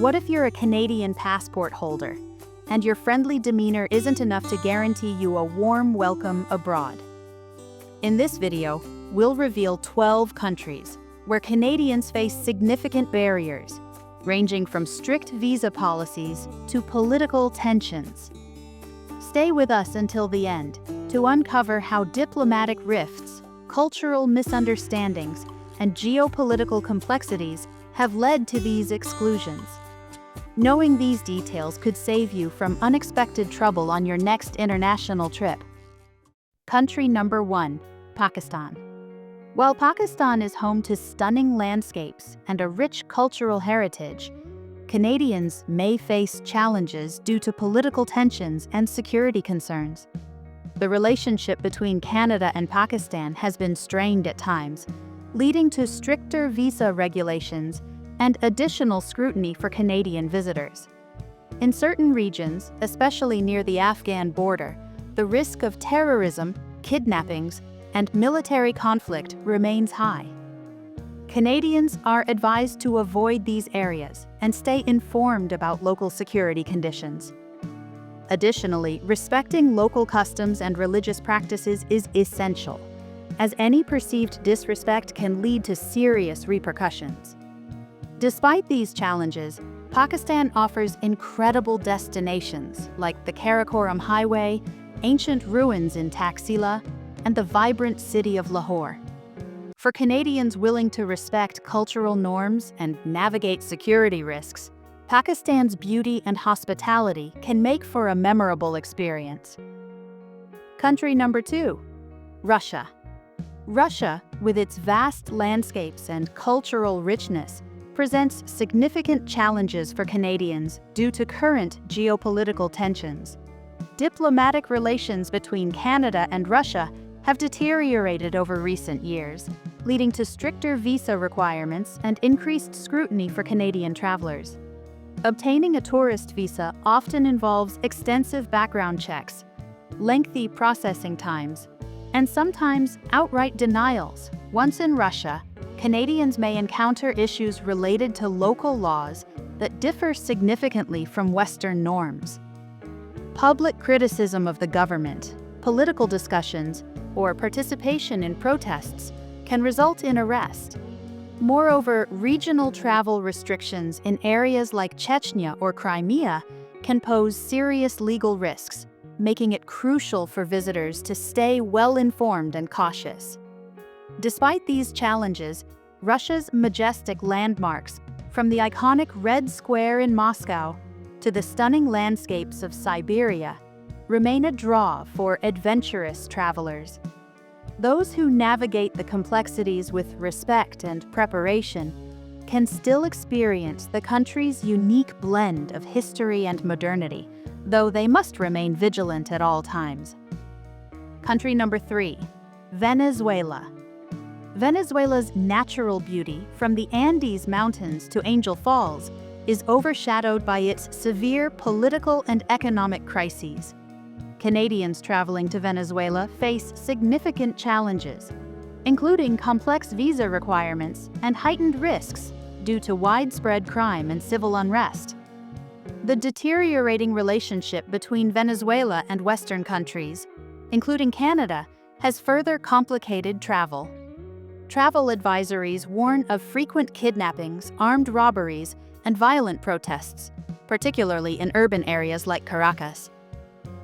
What if you're a Canadian passport holder, and your friendly demeanor isn't enough to guarantee you a warm welcome abroad? In this video, we'll reveal 12 countries where Canadians face significant barriers, ranging from strict visa policies to political tensions. Stay with us until the end to uncover how diplomatic rifts, cultural misunderstandings, and geopolitical complexities have led to these exclusions. Knowing these details could save you from unexpected trouble on your next international trip. Country number 1, Pakistan. While Pakistan is home to stunning landscapes and a rich cultural heritage, Canadians may face challenges due to political tensions and security concerns. The relationship between Canada and Pakistan has been strained at times, leading to stricter visa regulations and additional scrutiny for Canadian visitors. In certain regions, especially near the Afghan border, the risk of terrorism, kidnappings, and military conflict remains high. Canadians are advised to avoid these areas and stay informed about local security conditions. Additionally, respecting local customs and religious practices is essential, as any perceived disrespect can lead to serious repercussions. Despite these challenges, Pakistan offers incredible destinations like the Karakoram Highway, ancient ruins in Taxila, and the vibrant city of Lahore. For Canadians willing to respect cultural norms and navigate security risks, Pakistan's beauty and hospitality can make for a memorable experience. Country number 2, Russia. Russia, with its vast landscapes and cultural richness, presents significant challenges for Canadians due to current geopolitical tensions. Diplomatic relations between Canada and Russia have deteriorated over recent years, leading to stricter visa requirements and increased scrutiny for Canadian travelers. Obtaining a tourist visa often involves extensive background checks, lengthy processing times, and sometimes outright denials. Once in Russia, Canadians may encounter issues related to local laws that differ significantly from Western norms. Public criticism of the government, political discussions, or participation in protests can result in arrest. Moreover, regional travel restrictions in areas like Chechnya or Crimea can pose serious legal risks, making it crucial for visitors to stay well-informed and cautious. Despite these challenges, Russia's majestic landmarks, from the iconic Red Square in Moscow to the stunning landscapes of Siberia, remain a draw for adventurous travelers. Those who navigate the complexities with respect and preparation can still experience the country's unique blend of history and modernity, though they must remain vigilant at all times. Country number 3, Venezuela. Venezuela's natural beauty, from the Andes Mountains to Angel Falls, is overshadowed by its severe political and economic crises. Canadians traveling to Venezuela face significant challenges, including complex visa requirements and heightened risks due to widespread crime and civil unrest. The deteriorating relationship between Venezuela and Western countries, including Canada, has further complicated travel. Travel advisories warn of frequent kidnappings, armed robberies, and violent protests, particularly in urban areas like Caracas.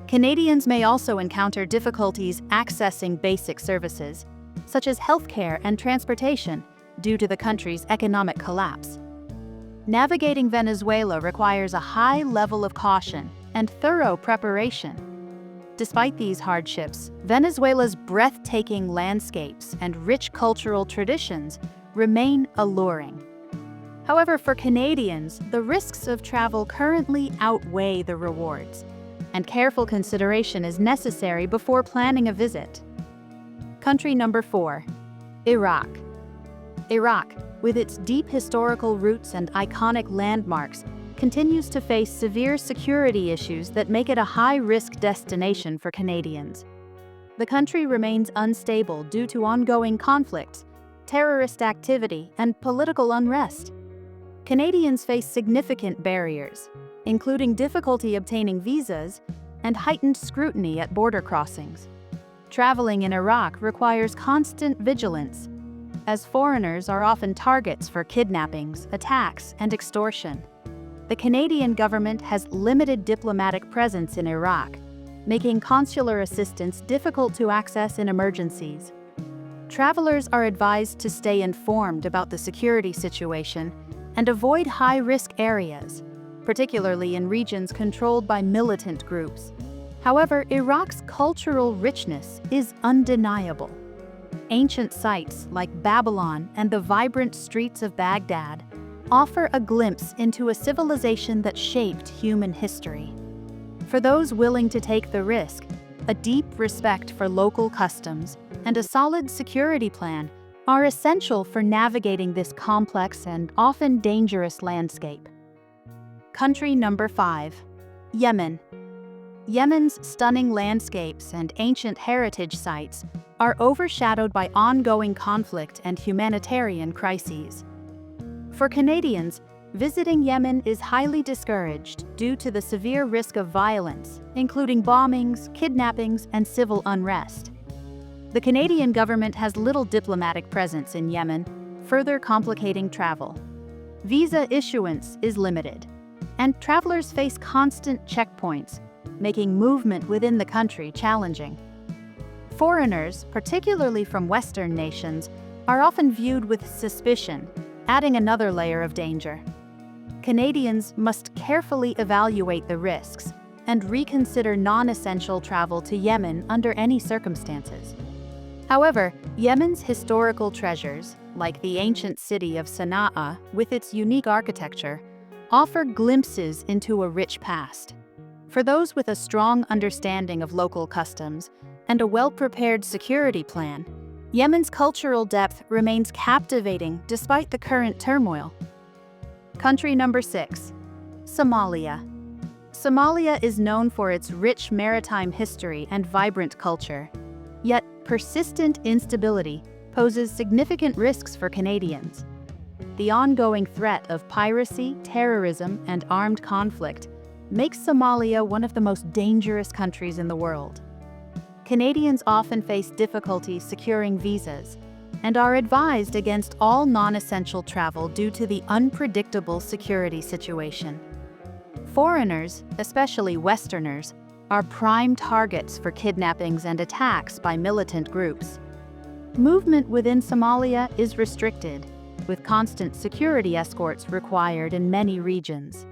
Canadians may also encounter difficulties accessing basic services, such as healthcare and transportation, due to the country's economic collapse. Navigating Venezuela requires a high level of caution and thorough preparation. Despite these hardships, Venezuela's breathtaking landscapes and rich cultural traditions remain alluring. However, for Canadians, the risks of travel currently outweigh the rewards, and careful consideration is necessary before planning a visit. Country number 4, Iraq. Iraq, with its deep historical roots and iconic landmarks, continues to face severe security issues that make it a high-risk destination for Canadians. The country remains unstable due to ongoing conflicts, terrorist activity, and political unrest. Canadians face significant barriers, including difficulty obtaining visas and heightened scrutiny at border crossings. Traveling in Iraq requires constant vigilance, as foreigners are often targets for kidnappings, attacks, and extortion. The Canadian government has limited diplomatic presence in Iraq, making consular assistance difficult to access in emergencies. Travelers are advised to stay informed about the security situation and avoid high-risk areas, particularly in regions controlled by militant groups. However, Iraq's cultural richness is undeniable. Ancient sites like Babylon and the vibrant streets of Baghdad offer a glimpse into a civilization that shaped human history. For those willing to take the risk, a deep respect for local customs and a solid security plan are essential for navigating this complex and often dangerous landscape. Country number 5. Yemen. Yemen's stunning landscapes and ancient heritage sites are overshadowed by ongoing conflict and humanitarian crises. For Canadians, visiting Yemen is highly discouraged due to the severe risk of violence, including bombings, kidnappings, and civil unrest. The Canadian government has little diplomatic presence in Yemen, further complicating travel. Visa issuance is limited, and travelers face constant checkpoints, making movement within the country challenging. Foreigners, particularly from Western nations, are often viewed with suspicion, adding another layer of danger. Canadians must carefully evaluate the risks and reconsider non-essential travel to Yemen under any circumstances. However, Yemen's historical treasures, like the ancient city of Sana'a with its unique architecture, offer glimpses into a rich past. For those with a strong understanding of local customs and a well-prepared security plan, Yemen's cultural depth remains captivating despite the current turmoil. Country number 6. Somalia. Somalia is known for its rich maritime history and vibrant culture, yet persistent instability poses significant risks for Canadians. The ongoing threat of piracy, terrorism, and armed conflict makes Somalia one of the most dangerous countries in the world. Canadians often face difficulty securing visas and are advised against all non-essential travel due to the unpredictable security situation. Foreigners, especially Westerners, are prime targets for kidnappings and attacks by militant groups. Movement within Somalia is restricted, with constant security escorts required in many regions.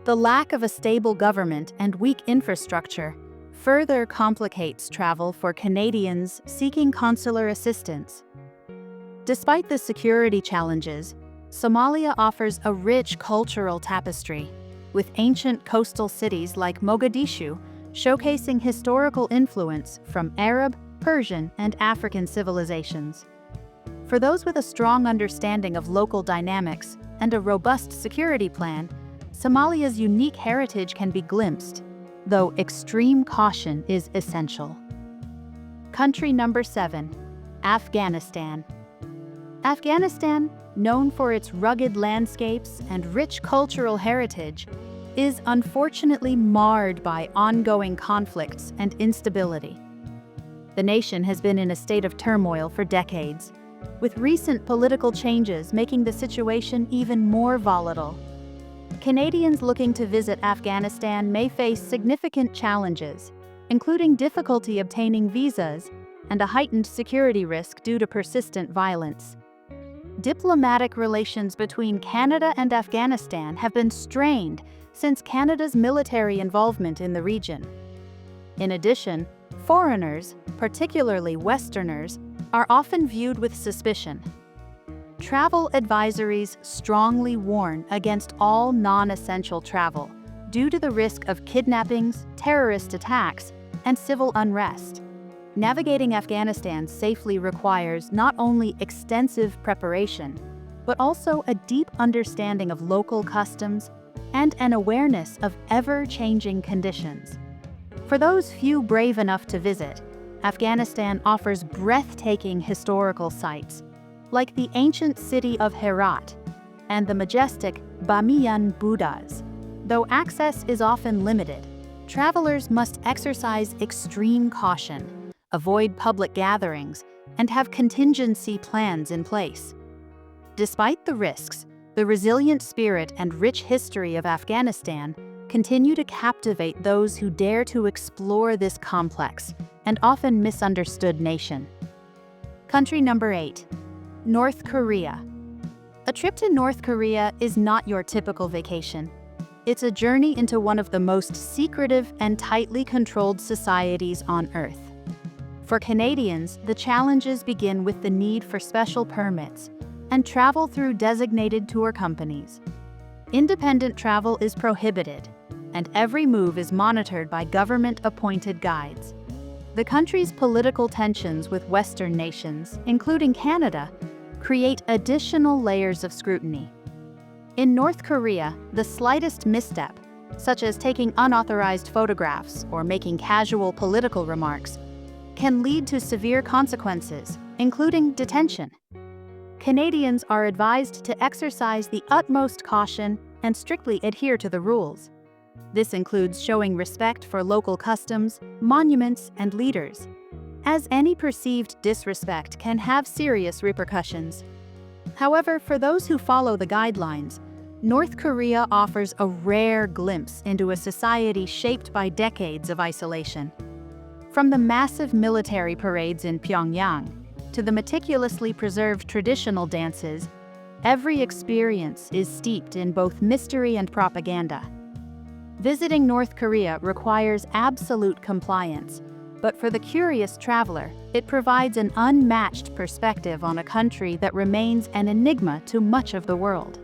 The lack of a stable government and weak infrastructure further complicates travel for Canadians seeking consular assistance. Despite the security challenges, Somalia offers a rich cultural tapestry, with ancient coastal cities like Mogadishu showcasing historical influence from Arab, Persian, and African civilizations. For those with a strong understanding of local dynamics and a robust security plan, Somalia's unique heritage can be glimpsed, though extreme caution is essential. Country number 7. Afghanistan. Afghanistan, known for its rugged landscapes and rich cultural heritage, is unfortunately marred by ongoing conflicts and instability. The nation has been in a state of turmoil for decades, with recent political changes making the situation even more volatile. Canadians looking to visit Afghanistan may face significant challenges, including difficulty obtaining visas and a heightened security risk due to persistent violence. Diplomatic relations between Canada and Afghanistan have been strained since Canada's military involvement in the region. In addition, foreigners, particularly Westerners, are often viewed with suspicion. Travel advisories strongly warn against all non-essential travel due to the risk of kidnappings, terrorist attacks, and civil unrest. Navigating Afghanistan safely requires not only extensive preparation, but also a deep understanding of local customs and an awareness of ever-changing conditions. For those few brave enough to visit, Afghanistan offers breathtaking historical sites, like the ancient city of Herat and the majestic Bamiyan Buddhas. Though access is often limited, travelers must exercise extreme caution, avoid public gatherings, and have contingency plans in place. Despite the risks, the resilient spirit and rich history of Afghanistan continue to captivate those who dare to explore this complex and often misunderstood nation. Country number 8. North Korea. A trip to North Korea is not your typical vacation. It's a journey into one of the most secretive and tightly controlled societies on Earth. For Canadians, the challenges begin with the need for special permits and travel through designated tour companies. Independent travel is prohibited, and every move is monitored by government-appointed guides. The country's political tensions with Western nations, including Canada, create additional layers of scrutiny. In North Korea, the slightest misstep, such as taking unauthorized photographs or making casual political remarks, can lead to severe consequences, including detention. Canadians are advised to exercise the utmost caution and strictly adhere to the rules. This includes showing respect for local customs, monuments, and leaders, as any perceived disrespect can have serious repercussions. However, for those who follow the guidelines, North Korea offers a rare glimpse into a society shaped by decades of isolation. From the massive military parades in Pyongyang to the meticulously preserved traditional dances, every experience is steeped in both mystery and propaganda. Visiting North Korea requires absolute compliance, but for the curious traveler, it provides an unmatched perspective on a country that remains an enigma to much of the world.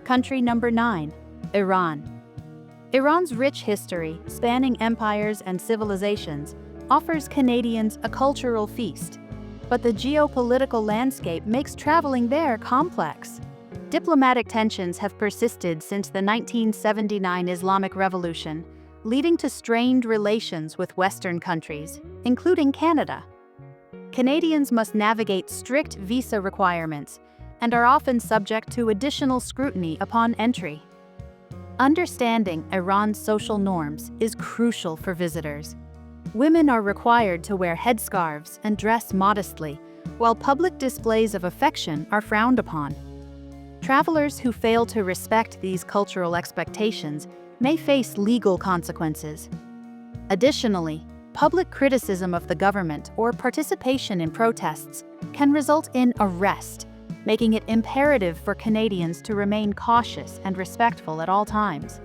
Country number 9. Iran. Iran's rich history, spanning empires and civilizations, offers Canadians a cultural feast. But the geopolitical landscape makes traveling there complex. Diplomatic tensions have persisted since the 1979 Islamic Revolution, leading to strained relations with Western countries, including Canada. Canadians must navigate strict visa requirements and are often subject to additional scrutiny upon entry. Understanding Iran's social norms is crucial for visitors. Women are required to wear headscarves and dress modestly, while public displays of affection are frowned upon. Travelers who fail to respect these cultural expectations may face legal consequences. Additionally, public criticism of the government or participation in protests can result in arrest, making it imperative for Canadians to remain cautious and respectful at all times.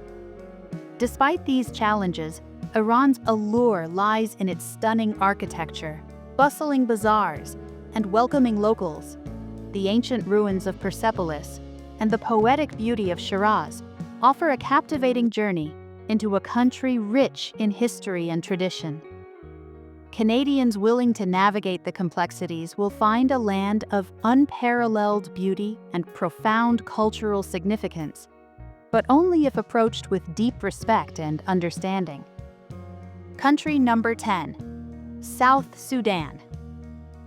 Despite these challenges, Iran's allure lies in its stunning architecture, bustling bazaars, and welcoming locals. The ancient ruins of Persepolis and the poetic beauty of Shiraz offer a captivating journey into a country rich in history and tradition. Canadians willing to navigate the complexities will find a land of unparalleled beauty and profound cultural significance, but only if approached with deep respect and understanding. Country number 10. South Sudan.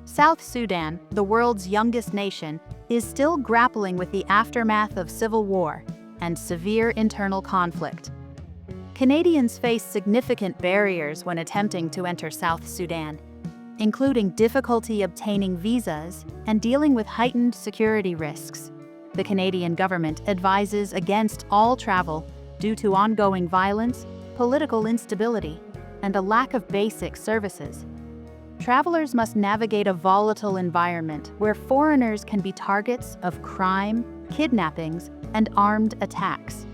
South Sudan, the world's youngest nation, is still grappling with the aftermath of civil war and severe internal conflict. Canadians face significant barriers when attempting to enter South Sudan, including difficulty obtaining visas and dealing with heightened security risks. The Canadian government advises against all travel due to ongoing violence, political instability, and a lack of basic services. Travelers must navigate a volatile environment where foreigners can be targets of crime, kidnappings, and armed attacks.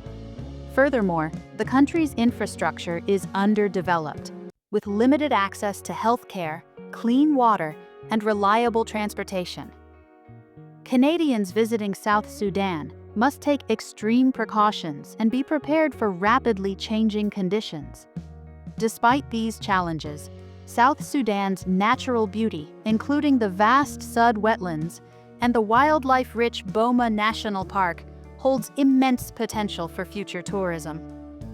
Furthermore, the country's infrastructure is underdeveloped, with limited access to health care, clean water, and reliable transportation. Canadians visiting South Sudan must take extreme precautions and be prepared for rapidly changing conditions. Despite these challenges, South Sudan's natural beauty, including the vast Sud wetlands and the wildlife-rich Boma National Park, holds immense potential for future tourism.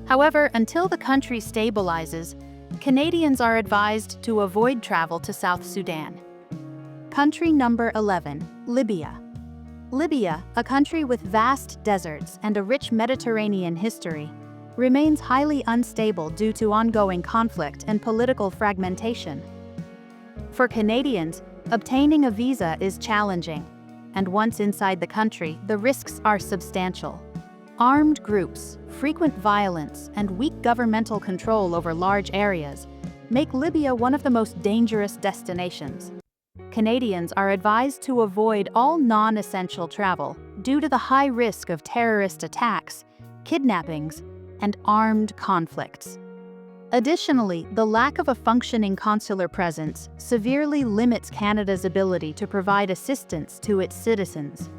However, until the country stabilizes, Canadians are advised to avoid travel to South Sudan. Country number 11. Libya. Libya, a country with vast deserts and a rich Mediterranean history, remains highly unstable due to ongoing conflict and political fragmentation. For Canadians, obtaining a visa is challenging, and once inside the country, the risks are substantial. Armed groups, frequent violence, and weak governmental control over large areas make Libya one of the most dangerous destinations. Canadians are advised to avoid all non-essential travel due to the high risk of terrorist attacks, kidnappings, and armed conflicts. Additionally, the lack of a functioning consular presence severely limits Canada's ability to provide assistance to its citizens.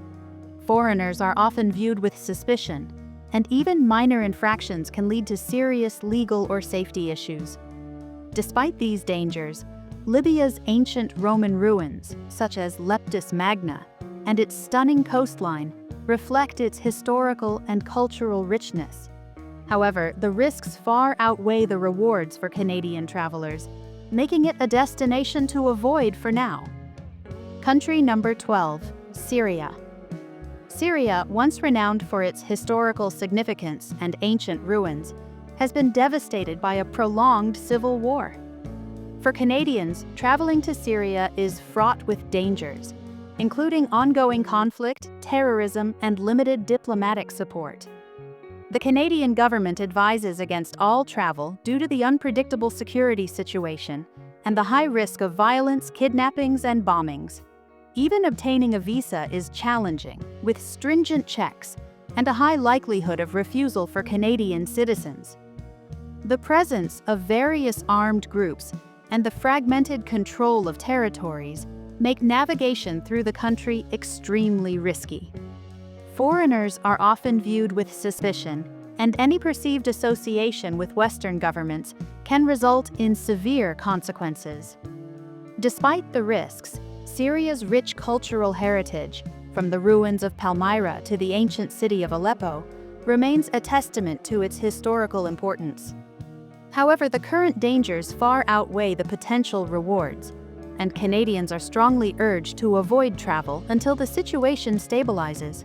Foreigners are often viewed with suspicion, and even minor infractions can lead to serious legal or safety issues. Despite these dangers, Libya's ancient Roman ruins, such as Leptis Magna, and its stunning coastline, reflect its historical and cultural richness. However, the risks far outweigh the rewards for Canadian travelers, making it a destination to avoid for now. Country number 12, Syria. Syria, once renowned for its historical significance and ancient ruins, has been devastated by a prolonged civil war. For Canadians, traveling to Syria is fraught with dangers, including ongoing conflict, terrorism, and limited diplomatic support. The Canadian government advises against all travel due to the unpredictable security situation and the high risk of violence, kidnappings, and bombings. Even obtaining a visa is challenging, with stringent checks and a high likelihood of refusal for Canadian citizens. The presence of various armed groups and the fragmented control of territories make navigation through the country extremely risky. Foreigners are often viewed with suspicion, and any perceived association with Western governments can result in severe consequences. Despite the risks, Syria's rich cultural heritage, from the ruins of Palmyra to the ancient city of Aleppo, remains a testament to its historical importance. However, the current dangers far outweigh the potential rewards, and Canadians are strongly urged to avoid travel until the situation stabilizes.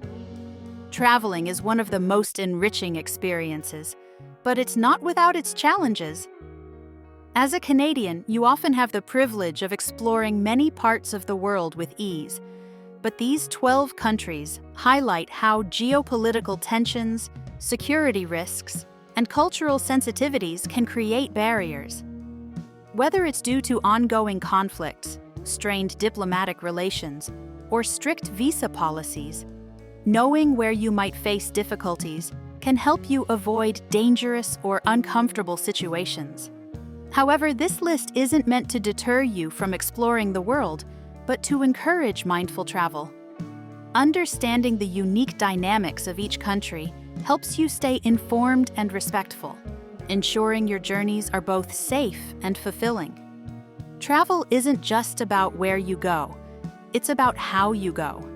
Traveling is one of the most enriching experiences, but it's not without its challenges. As a Canadian, you often have the privilege of exploring many parts of the world with ease, but these 12 countries highlight how geopolitical tensions, security risks, and cultural sensitivities can create barriers. Whether it's due to ongoing conflicts, strained diplomatic relations, or strict visa policies, knowing where you might face difficulties can help you avoid dangerous or uncomfortable situations. However, this list isn't meant to deter you from exploring the world, but to encourage mindful travel. Understanding the unique dynamics of each country helps you stay informed and respectful, ensuring your journeys are both safe and fulfilling. Travel isn't just about where you go, it's about how you go.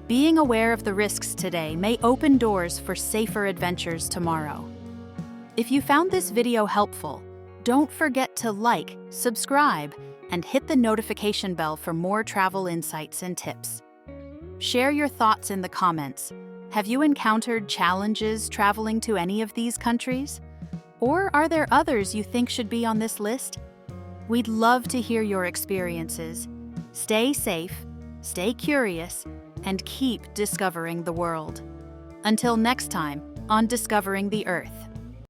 Being aware of the risks today may open doors for safer adventures tomorrow. If you found this video helpful, don't forget to like, subscribe, and hit the notification bell for more travel insights and tips. Share your thoughts in the comments. Have you encountered challenges traveling to any of these countries? Or are there others you think should be on this list? We'd love to hear your experiences. Stay safe, stay curious, and keep discovering the world. Until next time on Discovering the Earth.